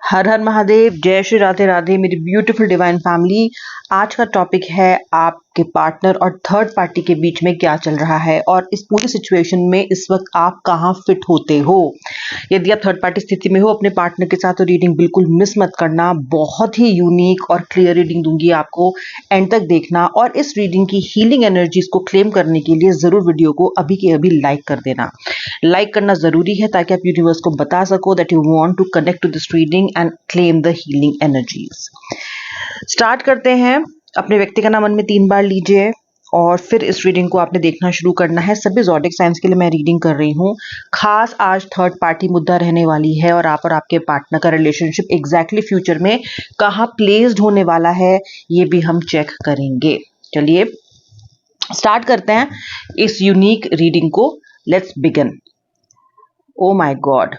हर हर महादेव, जय श्री राधे राधे मेरी beautiful divine family. आज का टॉपिक है आपके पार्टनर और थर्ड पार्टी के बीच में क्या चल रहा है और इस पूरी सिचुएशन में इस वक्त आप कहाँ फिट होते हो। यदि आप थर्ड पार्टी स्थिति में हो अपने पार्टनर के साथ तो रीडिंग बिल्कुल मिस मत करना। बहुत ही यूनिक और क्लियर रीडिंग दूंगी आपको, एंड तक देखना। और इस रीडिंग की हीलिंग एनर्जीज को क्लेम करने के लिए जरूर वीडियो को अभी के अभी लाइक कर देना। लाइक करना जरूरी है ताकि आप यूनिवर्स को बता सको that you want to connect to this reading and claim the healing energies. Start करते हैं। अपने व्यक्ति का नाम मन में 3 बार लीजिए और फिर इस रीडिंग को आपने देखना शुरू करना है। सभी ज़ोडिएक साइंस के लिए मैं रीडिंग कर रही हूँ। खास आज थर्ड पार्टी मुद्दा रहने वाली है और आप और आपके पार्टनर का रिलेशनशिप एग्जैक्टली फ्यूचर में कहाँ प्लेस्ड होने वाला है ये भी हम चेक करेंगे। चलिए स्टार्ट करते हैं इस यूनिक रीडिंग को। Let's begin. Oh my God,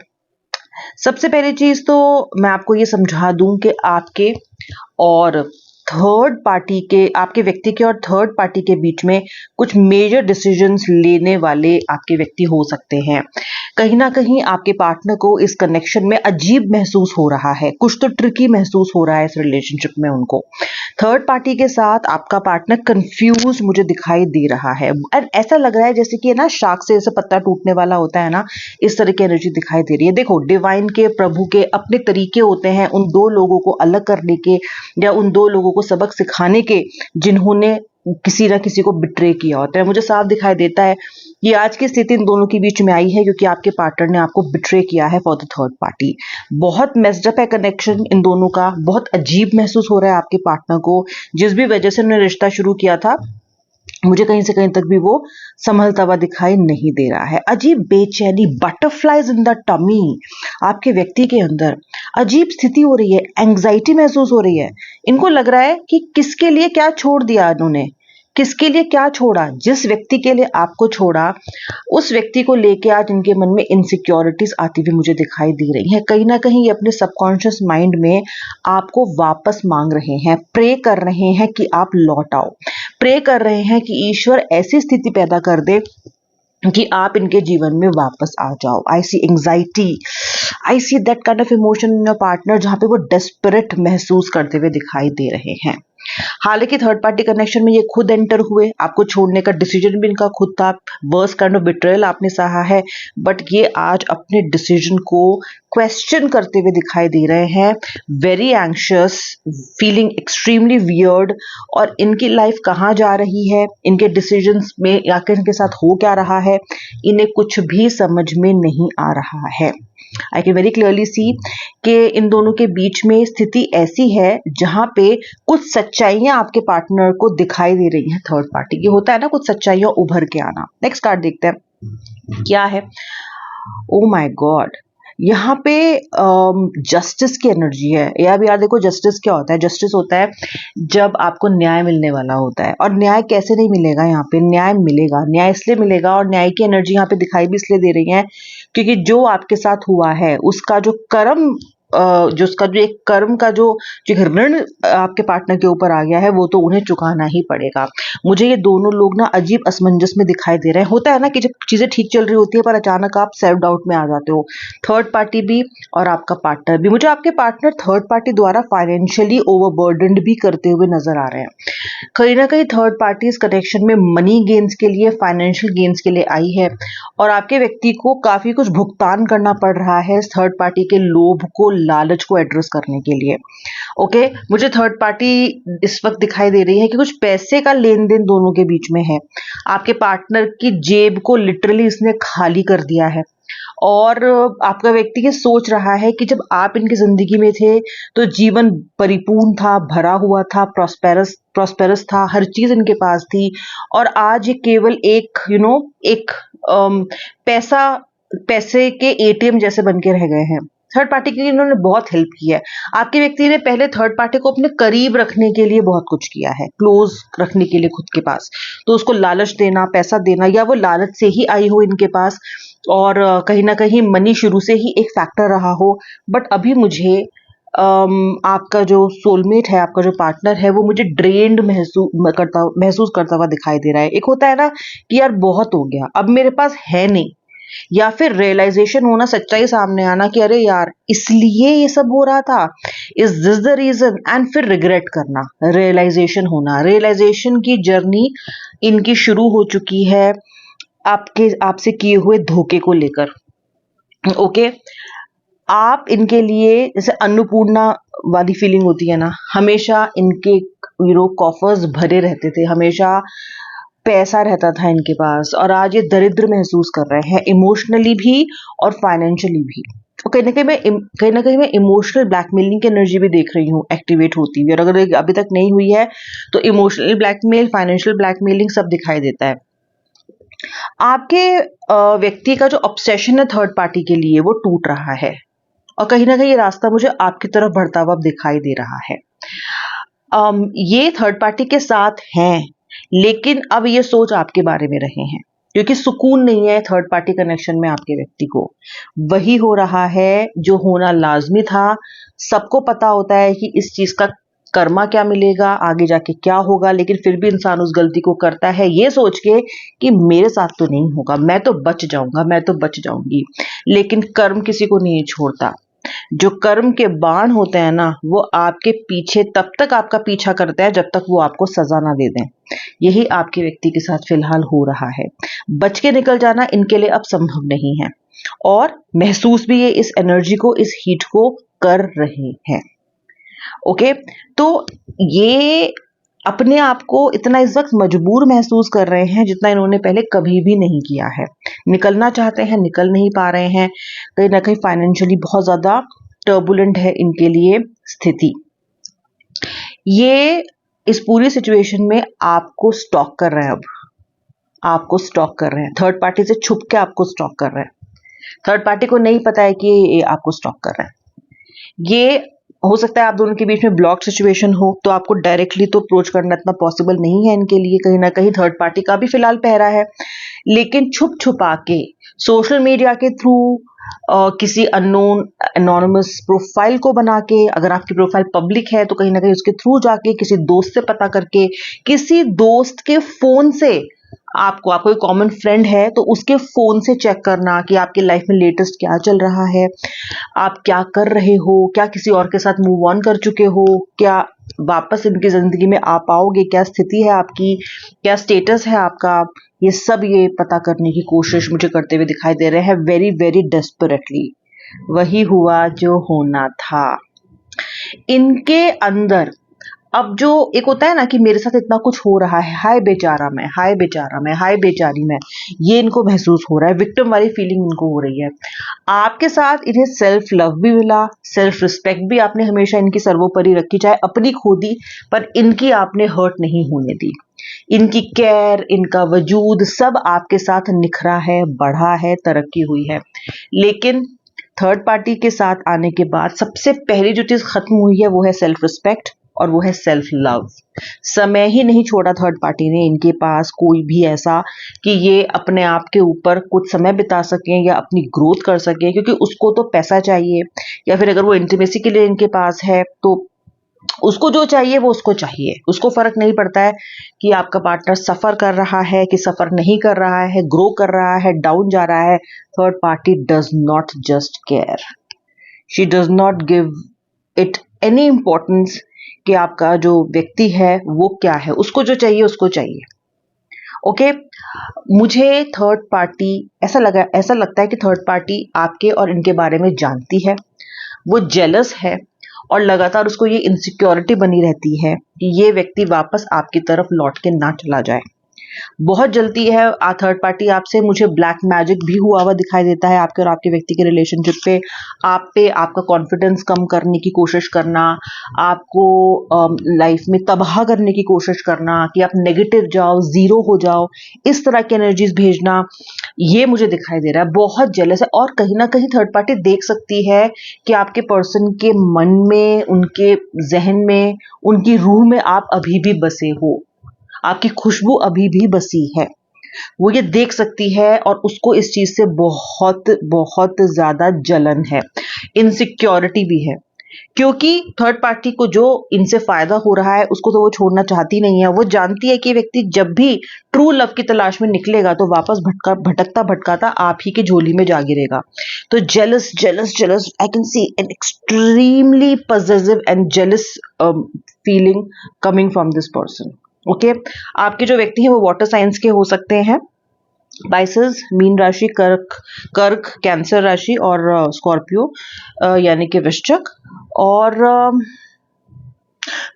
सबसे पहली चीज तो मैं आपको ये समझा दूं कि आपके और थर्ड पार्टी के, आपके व्यक्ति के और थर्ड पार्टी के बीच में कुछ मेजर डिसीजंस लेने वाले आपके व्यक्ति हो सकते हैं। कहीं ना कहीं आपके पार्टनर को इस कनेक्शन में अजीब महसूस हो रहा है, कुछ तो ट्रिकी महसूस हो रहा है इस रिलेशनशिप में उनको। थर्ड पार्टी के साथ आपका पार्टनर कंफ्यूज मुझे दिखाई दे रहा है एंड ऐसा लग रहा है जैसे कि ना शाख से जैसे पत्ता टूटने वाला होता है ना, इस तरह की एनर्जी दिखाई दे रही है। देखो, डिवाइन के, प्रभु के अपने तरीके होते हैं उन दो लोगों को अलग करने के या उन दो लोगों को सबक सिखाने के जिन्होंने किसी ना किसी को बिट्रे किया होता है। मुझे साफ दिखाई देता है कि आज की स्थिति इन दोनों के बीच में आई है क्योंकि आपके पार्टनर ने आपको बिट्रे किया है फॉर द थर्ड पार्टी। बहुत मेस्ड अप है कनेक्शन इन दोनों का, बहुत अजीब महसूस हो रहा है आपके पार्टनर को। जिस भी वजह से उन्होंने रिश्ता शुरू किया था, मुझे कहीं से कहीं तक भी वो संभलता हुआ दिखाई नहीं दे रहा है। अजीब बेचैनी, बटरफ्लाइज इन द टमी आपके व्यक्ति के अंदर। अजीब स्थिति हो रही है, एंग्जाइटी महसूस हो रही है। इनको लग रहा है कि किसके लिए क्या छोड़ दिया इन्होंने, किसके लिए क्या छोड़ा। जिस व्यक्ति के लिए आपको छोड़ा उस व्यक्ति को लेके आज इनके मन में इनसिक्योरिटीज आती हुई मुझे दिखाई दे रही हैं। कहीं ना कहीं ये अपने सबकॉन्शियस माइंड में आपको वापस मांग रहे हैं, प्रे कर रहे हैं कि आप लौट आओ, प्रे कर रहे हैं कि ईश्वर ऐसी स्थिति पैदा कर दे कि आप इनके जीवन में वापस आ जाओ। I see anxiety, I see that kind of emotion in your partner जहां पे वो डेस्परेट महसूस करते हुए दिखाई दे रहे हैं। हालांकि थर्ड पार्टी कनेक्शन में ये खुद एंटर हुए, आपको छोड़ने का डिसीजन भी इनका खुद था, वर्स काइंड ऑफ बिट्रेयल आपने सहा है, बट ये आज अपने डिसीजन को क्वेश्चन करते हुए दिखाई दे रहे हैं। Very anxious, feeling extremely weird. और इनकी लाइफ कहाँ जा रही है, इनके डिसीजंस में आखिर इनके साथ हो क्या रहा है, इन्हें कुछ भी समझ में नहीं आ रहा है। I can very clearly see कि इन दोनों के बीच में स्थिति ऐसी है जहां पे कुछ सच्चाइयां आपके पार्टनर को दिखाई दे रही हैं। थर्ड पार्टी की होता है ना कुछ सच्चाइयां उभर के आना। नेक्स्ट कार्ड देखते हैं क्या है। ओ माय गॉड, यहाँ पे जस्टिस की एनर्जी है। यार देखो, जस्टिस क्या होता है? जस्टिस होता है जब आपको न्याय मिलने वाला होता है। और न्याय कैसे नहीं मिलेगा? यहाँ पे न्याय मिलेगा, न्याय इसलिए मिलेगा और न्याय की एनर्जी यहाँ पे दिखाई भी इसलिए दे रही है क्योंकि जो आपके साथ हुआ है उसका जो कर्म, जो उसका जो एक कर्म का जो ऋण आपके पार्टनर के ऊपर आ गया है वो तो उन्हें चुकाना ही पड़ेगा। मुझे ये दोनों लोग ना अजीब असमंजस में दिखाई दे रहे हैं। होता है ना कि जब चीजें ठीक चल रही होती है पर अचानक आप सेल्फ डाउट में आ जाते हो, थर्ड पार्टी भी और आपका पार्टनर भी। मुझे आपके पार्टनर थर्ड पार्टी द्वारा फाइनेंशियली ओवरबर्डन्ड भी करते हुए नजर आ रहे हैं। कहीं ना कहीं थर्ड पार्टी इस कनेक्शन में मनी गेन्स के लिए, फाइनेंशियल गेन्स के लिए आई है और आपके व्यक्ति को काफी कुछ भुगतान करना पड़ रहा है इस थर्ड पार्टी के लोभ को, लालच को एड्रेस करने के लिए। ओके, मुझे थर्ड पार्टी इस वक्त दिखाई दे रही है कि कुछ पैसे का लेन देन दोनों के बीच में है। आपके पार्टनर की जेब को लिटरली इसने खाली कर दिया है और आपका व्यक्ति ये सोच रहा है कि जब आप इनकी जिंदगी में थे तो जीवन परिपूर्ण था, भरा हुआ था, प्रॉस्पेरस था, हर चीज इनके पास थी। और आज ये केवल एक एक पैसे के एटीएम जैसे बन के रह गए हैं। थर्ड पार्टी की इन्होंने बहुत हेल्प की है। आपके व्यक्ति ने पहले थर्ड पार्टी को अपने करीब रखने के लिए बहुत कुछ किया है, क्लोज रखने के लिए खुद के पास। तो उसको लालच देना, पैसा देना, या वो लालच से ही आई हो इनके पास और कहीं ना कहीं मनी शुरू से ही एक फैक्टर रहा हो। बट अभी मुझे आपका जो सोलमेट है, आपका जो पार्टनर है, वो मुझे ड्रेन्ड महसूस करता हुआ दिखाई दे रहा है। एक होता है ना कि यार बहुत हो गया, अब मेरे पास है नहीं, या फिर रियलाइजेशन होना, सच्चाई सामने आना कि अरे यार इसलिए ये सब हो रहा था, is this the reason, and फिर रिग्रेट करना, रियलाइजेशन होना। रियलाइजेशन की जर्नी इनकी शुरू हो चुकी है आपसे किए हुए धोखे को लेकर। ओके, आप इनके लिए जैसे अन्नपूर्णा वाली फीलिंग होती है ना, हमेशा इनके कॉफर्स भरे रहते थे, हमेशा पैसा रहता था इनके पास, और आज ये दरिद्र महसूस कर रहे हैं, इमोशनली भी और फाइनेंशियली भी। और कहीं ना कहीं मैं इमोशनल ब्लैकमेलिंग की एनर्जी भी देख रही हूँ एक्टिवेट होती हुई, और अगर ये अभी तक नहीं हुई है तो इमोशनल ब्लैकमेल, फाइनेंशियल ब्लैकमेलिंग सब दिखाई देता है। आपके व्यक्ति का जो ऑब्सेशन है थर्ड पार्टी के लिए वो टूट रहा है, और कहीं ना कहीं ये रास्ता मुझे आपकी तरफ बढ़ता हुआ दिखाई दे रहा है। ये थर्ड पार्टी के साथ हैं, लेकिन अब ये सोच आपके बारे में रहे हैं, क्योंकि सुकून नहीं है थर्ड पार्टी कनेक्शन में आपके व्यक्ति को। वही हो रहा है जो होना लाजमी था। सबको पता होता है कि इस चीज का कर्मा क्या मिलेगा, आगे जाके क्या होगा, लेकिन फिर भी इंसान उस गलती को करता है ये सोच के कि मेरे साथ तो नहीं होगा, मैं तो बच जाऊंगा, मैं तो बच जाऊंगी। लेकिन कर्म किसी को नहीं छोड़ता। जो कर्म के बाण होते हैं ना, वो आपके पीछे तब तक आपका पीछा करते हैं जब तक वो आपको सजा ना दे दें। यही आपके व्यक्ति के साथ फिलहाल हो रहा है। बच के निकल जाना इनके लिए अब संभव नहीं है, और महसूस भी ये इस एनर्जी को, इस हीट को कर रहे हैं। ओके, तो ये अपने आप को इतना इस वक्त मजबूर महसूस कर रहे हैं जितना इन्होंने पहले कभी भी नहीं किया है। निकलना चाहते हैं, निकल नहीं पा रहे हैं। कहीं ना कहीं फाइनेंशियली बहुत ज्यादा टर्बुलेंट है इनके लिए स्थिति। ये इस पूरी सिचुएशन में आपको स्टॉक कर रहे हैं। अब आपको स्टॉक कर रहे हैं, थर्ड पार्टी से छुप के आपको स्टॉक कर रहे हैं। थर्ड पार्टी को नहीं पता है कि ये आपको स्टॉक कर रहे हैं। ये हो सकता है आप दोनों के बीच में ब्लॉक सिचुएशन हो, तो आपको डायरेक्टली तो अप्रोच करना इतना पॉसिबल नहीं है इनके लिए। कहीं ना कहीं थर्ड पार्टी का भी फिलहाल पहरा है, लेकिन छुप छुपा के सोशल मीडिया के थ्रू किसी अननोन एनोनिमस प्रोफाइल को बना के, अगर आपकी प्रोफाइल पब्लिक है तो कहीं ना कहीं उसके थ्रू जाके, किसी दोस्त से पता करके, किसी दोस्त के फोन से, आपको कोई कॉमन फ्रेंड है तो उसके फोन से चेक करना कि आपकी लाइफ में लेटेस्ट क्या चल रहा है, आप क्या कर रहे हो, क्या किसी और के साथ मूव ऑन कर चुके हो, क्या वापस इनकी जिंदगी में आ पाओगे, क्या स्थिति है आपकी, क्या स्टेटस है आपका। ये सब ये पता करने की कोशिश मुझे करते हुए दिखाई दे रहे हैं, वेरी वेरी डेस्परेटली। वही हुआ जो होना था इनके अंदर। अब जो एक होता है ना कि मेरे साथ इतना कुछ हो रहा है, हाय बेचारा मैं, हाय बेचारा मैं, हाय बेचारी मैं, ये इनको महसूस हो रहा है, विक्टिम वाली फीलिंग इनको हो रही है। आपके साथ इन्हें सेल्फ लव भी मिला, सेल्फ रिस्पेक्ट भी आपने हमेशा इनकी सर्वोपरि रखी, चाहे अपनी खो दी पर इनकी आपने हर्ट नहीं होने दी। इनकी केयर, इनका वजूद सब आपके साथ निखरा है, बढ़ा है, तरक्की हुई है। लेकिन थर्ड पार्टी के साथ आने के बाद सबसे पहली जो चीज खत्म हुई है वो है सेल्फ रिस्पेक्ट, और वो है सेल्फ लव। समय ही नहीं छोड़ा थर्ड पार्टी ने इनके पास कोई भी ऐसा कि ये अपने आप के ऊपर कुछ समय बिता सकें या अपनी ग्रोथ कर सकें, क्योंकि उसको तो पैसा चाहिए, या फिर अगर वो इंटीमेसी के लिए इनके पास है तो उसको जो चाहिए वो उसको चाहिए। उसको फर्क नहीं पड़ता है कि आपका पार्टनर सफर कर रहा है कि सफर नहीं कर रहा है, ग्रो कर रहा है, डाउन जा रहा है। Third party does not just care, she does not give it any importance कि आपका जो व्यक्ति है वो क्या है, उसको जो चाहिए उसको चाहिए। ओके, मुझे थर्ड पार्टी ऐसा लगता है कि थर्ड पार्टी आपके और इनके बारे में जानती है, वो जेलस है, और लगातार उसको ये इनसिक्योरिटी बनी रहती है कि ये व्यक्ति वापस आपकी तरफ लौट के ना चला जाए। बहुत जल्दी है थर्ड पार्टी आपसे, मुझे ब्लैक मैजिक भी हुआ हुआ दिखाई देता है आपके और आपके व्यक्ति के रिलेशनशिप पे आपका कॉन्फिडेंस कम करने की कोशिश करना, आपको लाइफ में तबाह करने की कोशिश करना, कि आप नेगेटिव जाओ, जीरो हो जाओ, इस तरह की एनर्जीज भेजना, ये मुझे दिखाई दे रहा है। बहुत जेलस है, और कहीं ना कहीं थर्ड पार्टी देख सकती है कि आपके पर्सन के मन में, उनके जहन में, उनकी रूह में आप अभी भी बसे हो, आपकी खुशबू अभी भी बसी है। वो ये देख सकती है, और उसको इस चीज से बहुत बहुत ज्यादा जलन है, इनसिक्योरिटी भी है। क्योंकि थर्ड पार्टी को जो इनसे फायदा हो रहा है उसको तो वो छोड़ना चाहती नहीं है। वो जानती है कि व्यक्ति जब भी ट्रू लव की तलाश में निकलेगा तो वापस भटकता भटकाता आप ही की झोली में जा गिरेगा। तो jealous jealous jealous, I can see an extremely positive and jealous feeling coming from this person. Okay, आपके जो व्यक्ति हैं वो वाटर साइंस के हो सकते हैं, स्पाइसेस, मीन राशि, कर्क कर्क कैंसर राशि और स्कॉर्पियो यानी कि वृश्चिक। और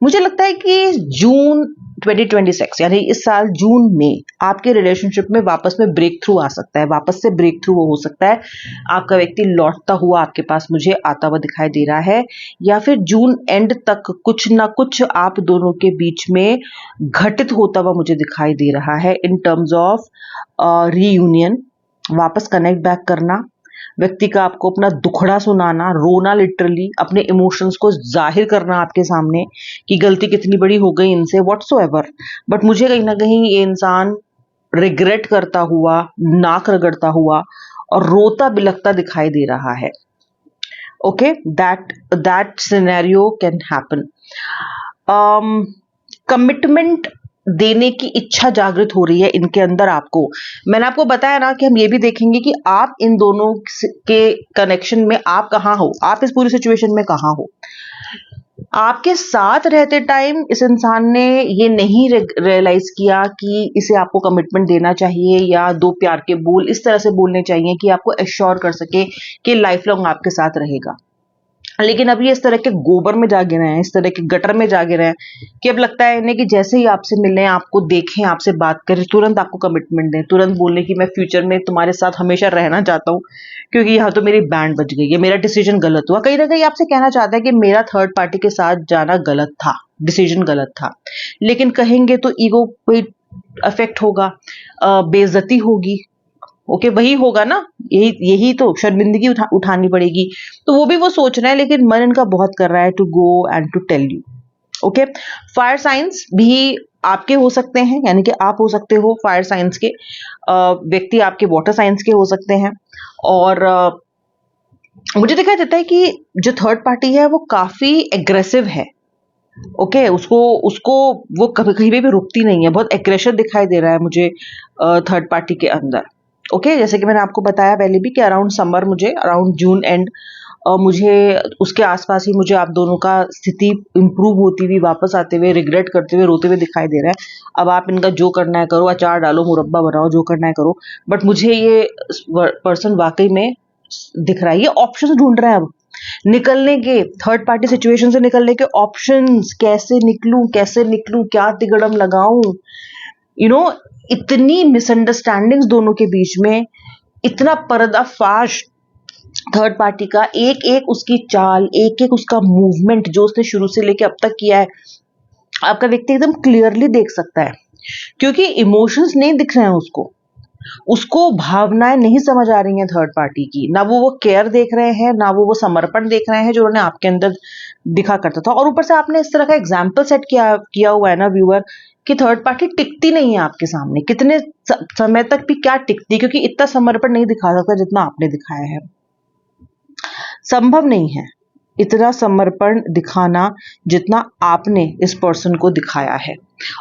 मुझे लगता है कि जून 2026 यानी इस साल जून में आपके रिलेशनशिप में वापस में ब्रेक थ्रू आ सकता है, वापस से ब्रेक थ्रू हो सकता है। आपका व्यक्ति लौटता हुआ आपके पास मुझे आता हुआ दिखाई दे रहा है, या फिर जून एंड तक कुछ ना कुछ आप दोनों के बीच में घटित होता हुआ मुझे दिखाई दे रहा है इन टर्म्स ऑफ रीयूनियन, वापस कनेक्ट बैक करना, व्यक्ति का आपको अपना दुखड़ा सुनाना, रोना, लिटरली अपने इमोशंस को जाहिर करना आपके सामने कि गलती कितनी बड़ी हो गई इनसे व्हाट्सोएवर। बट मुझे कहीं ना कहीं ये इंसान रिग्रेट करता हुआ, नाक रगड़ता हुआ और रोता बिलखता दिखाई दे रहा है। Okay, that scenario can happen. Commitment देने की इच्छा जागृत हो रही है इनके अंदर आपको। मैंने आपको बताया ना कि हम ये भी देखेंगे कि आप इन दोनों के कनेक्शन में आप कहाँ हो, आप इस पूरी सिचुएशन में कहाँ हो। आपके साथ रहते टाइम इस इंसान ने ये नहीं रियलाइज किया कि इसे आपको कमिटमेंट देना चाहिए या दो प्यार के बोल इस तरह से बोलने चाहिए कि आपको एश्योर कर सके कि लाइफ लॉन्ग आपके साथ रहेगा। लेकिन अब ये इस तरह के गोबर में जा गिरे हैं, इस तरह के गटर में जा गिरे हैं कि अब लगता है इन्हें कि जैसे ही आपसे मिलें, आपको देखें, आपसे बात करें, तुरंत आपको कमिटमेंट दें, तुरंत बोलें कि मैं फ्यूचर में तुम्हारे साथ हमेशा रहना चाहता हूँ क्योंकि यहाँ तो मेरी बैंड बज गई है, मेरा डिसीजन गलत हुआ। कहीं ना कहीं आपसे कहना चाहता है कि मेरा थर्ड पार्टी के साथ जाना गलत था, डिसीजन गलत था। लेकिन कहेंगे तो ईगो कोई अफेक्ट होगा, बेइज्जती होगी। ओके, वही होगा ना, यही यही तो शर्मिंदगी उठानी पड़ेगी। तो वो भी वो सोच रहे हैं, लेकिन मन इनका बहुत कर रहा है to go and to tell you. Okay, fire signs भी आपके हो सकते हैं, यानी कि आप हो सकते हो फायर साइंस के, व्यक्ति आपके वाटर साइंस के हो सकते हैं। और मुझे दिखाई देता है कि जो थर्ड पार्टी है वो काफी एग्रेसिव है। ओके, उसको उसको वो कभी कहीं भी रुकती नहीं है, बहुत एग्रेशन दिखाई दे रहा है मुझे थर्ड पार्टी के अंदर। ओके, जैसे कि मैंने आपको बताया पहले भी कि अराउंड समर, मुझे अराउंड जून एंड मुझे उसके आसपास ही मुझे आप दोनों का स्थिति इंप्रूव होती हुई, वापस आते हुए, रिग्रेट करते हुए, रोते हुए दिखाई दे रहा है। अब आप इनका जो करना है करो, अचार डालो, मुरब्बा बनाओ, जो करना है करो। बट मुझे ये पर्सन वाकई में दिख रहा है, ये ऑप्शन ढूंढ रहा है अब निकलने के, थर्ड पार्टी सिचुएशन से निकलने के ऑप्शंस। कैसे निकलूं, कैसे निकलूं, क्या तिगड़म लगाऊं, यू नो इतनी मिसअंडरस्टैंडिंग्स दोनों के बीच में, इतना पर्दाफाश थर्ड पार्टी का, एक एक उसकी चाल, एक एक उसका मूवमेंट जो उसने शुरू से लेके अब तक किया है, आपका व्यक्ति एकदम क्लियरली देख सकता है। क्योंकि इमोशंस नहीं दिख रहे हैं उसको, उसको भावनाएं नहीं समझ आ रही हैं थर्ड पार्टी की, ना वो केयर देख रहे हैं, ना वो समर्पण देख रहे हैं जो उन्होंने आपके अंदर दिखा करता था। और ऊपर से आपने इस तरह का एग्जाम्पल सेट किया हुआ है ना व्यूअर, कि थर्ड पार्टी टिकती नहीं है आपके सामने, कितने समय तक भी क्या टिकती, क्योंकि इतना समर्पण नहीं दिखा सकता जितना आपने दिखाया है। संभव नहीं है इतना समर्पण दिखाना जितना आपने इस पर्सन को दिखाया है।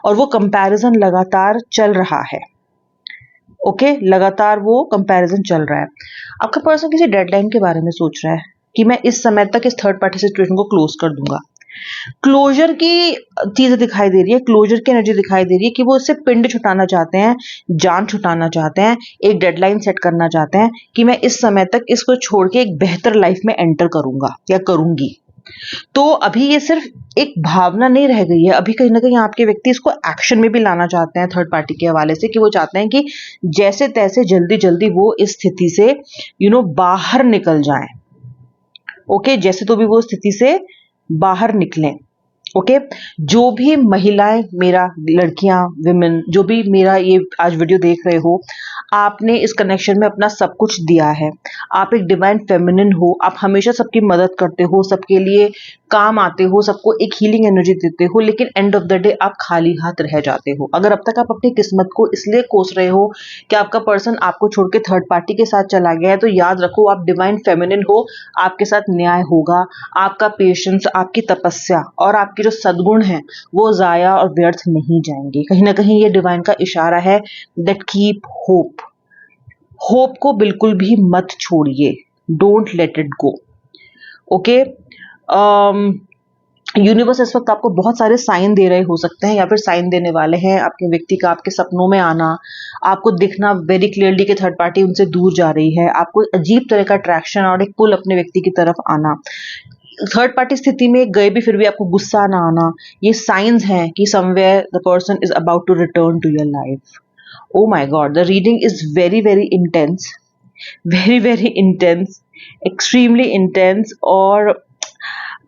और वो कंपैरिजन लगातार चल रहा है। ओके, लगातार वो कंपैरिजन चल रहा है। आपका पर्सन किसी डेडलाइन के बारे में सोच रहा है कि मैं इस समय तक इस थर्ड पार्टी सिचुएशन को क्लोज कर दूंगा। क्लोजर की चीजें दिखाई दे रही है, क्लोजर की एनर्जी दिखाई दे रही है कि वो इससे पिंड छुटाना चाहते हैं, जान छुटाना चाहते हैं, एक डेडलाइन सेट करना चाहते हैं कि मैं इस समय तक इसको छोड़ के एक बेहतर लाइफ में एंटर करूंगा या करूंगी। तो अभी ये सिर्फ एक भावना नहीं रह गई है, अभी कहीं ना कहीं आपके व्यक्ति इसको एक्शन में भी लाना चाहते हैं थर्ड पार्टी के हवाले से, कि वो चाहते हैं कि जैसे तैसे जल्दी जल्दी वो इस स्थिति से बाहर निकल जाएं। ओके, जैसे तो भी वो स्थिति से बाहर निकलें। ओके, जो भी महिलाएं, मेरा लड़कियां, विमेन, जो भी मेरा ये आज वीडियो देख रहे हो, आपने इस कनेक्शन में अपना सब कुछ दिया है। आप एक डिवाइन फेमिनिन हो, आप हमेशा सबकी मदद करते हो, सबके लिए काम आते हो, सबको एक हीलिंग एनर्जी देते हो, लेकिन एंड ऑफ द डे आप खाली हाथ रह जाते हो। अगर अब तक आप अपनी किस्मत को इसलिए कोस रहे हो कि आपका पर्सन आपको छोड़ के थर्ड पार्टी के साथ चला गया है, तो याद रखो आप डिवाइन फेमिनिन हो, आपके साथ न्याय होगा। आपका पेशेंस, आपकी तपस्या और आपके जो सद्गुण हैं वो ज़ाया और व्यर्थ नहीं जाएंगे। कहीं ना कहीं ये डिवाइन का इशारा है दैट कीप होप। होप को बिल्कुल भी मत छोड़िए, don't let it go. Okay, universe इस वक्त आपको बहुत सारे साइन दे रहे हो सकते हैं या फिर साइन देने वाले हैं। आपके व्यक्ति का आपके सपनों में आना, आपको दिखना वेरी क्लियरली कि थर्ड पार्टी उनसे दूर जा रही है, आपको अजीब तरह का अट्रैक्शन और एक पुल अपने व्यक्ति की तरफ आना, थर्ड पार्टी स्थिति में गए भी फिर भी आपको गुस्सा ना आना, ये साइंस हैं कि somewhere the person is about to return to your life. Oh my God, the reading is very, very intense, very, very intense, extremely intense। और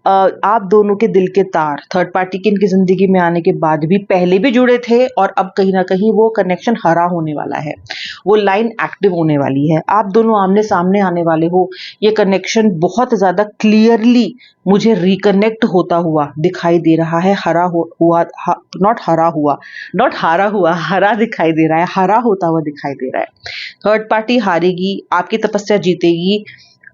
आप दोनों के दिल के तार थर्ड पार्टी के इनकी जिंदगी में आने के बाद भी पहले भी जुड़े थे और अब कहीं ना कहीं वो कनेक्शन हरा होने वाला है, वो लाइन एक्टिव होने वाली है, आप दोनों आमने सामने आने वाले हो। ये कनेक्शन बहुत ज़्यादा क्लियरली मुझे रिकनेक्ट होता हुआ दिखाई दे रहा है। नॉट हरा हुआ, नॉट हारा हुआ, हरा दिखाई दे रहा है, हरा होता हुआ दिखाई दे रहा है। थर्ड पार्टी हारेगी, आपकी तपस्या जीतेगी।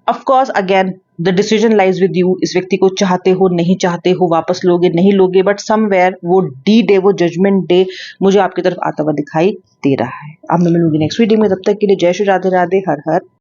Of course again the decision lies with you. इस व्यक्ति को चाहते हो नहीं चाहते हो, वापस लोगे नहीं लोगे, बट समवेयर वो डी डे, वो जजमेंट डे मुझे आपकी तरफ आता हुआ दिखाई दे रहा है। अब मैं मिलूंगी नेक्स्ट वीडियो में, तब तक के लिए जय श्री राधे राधे, हर हर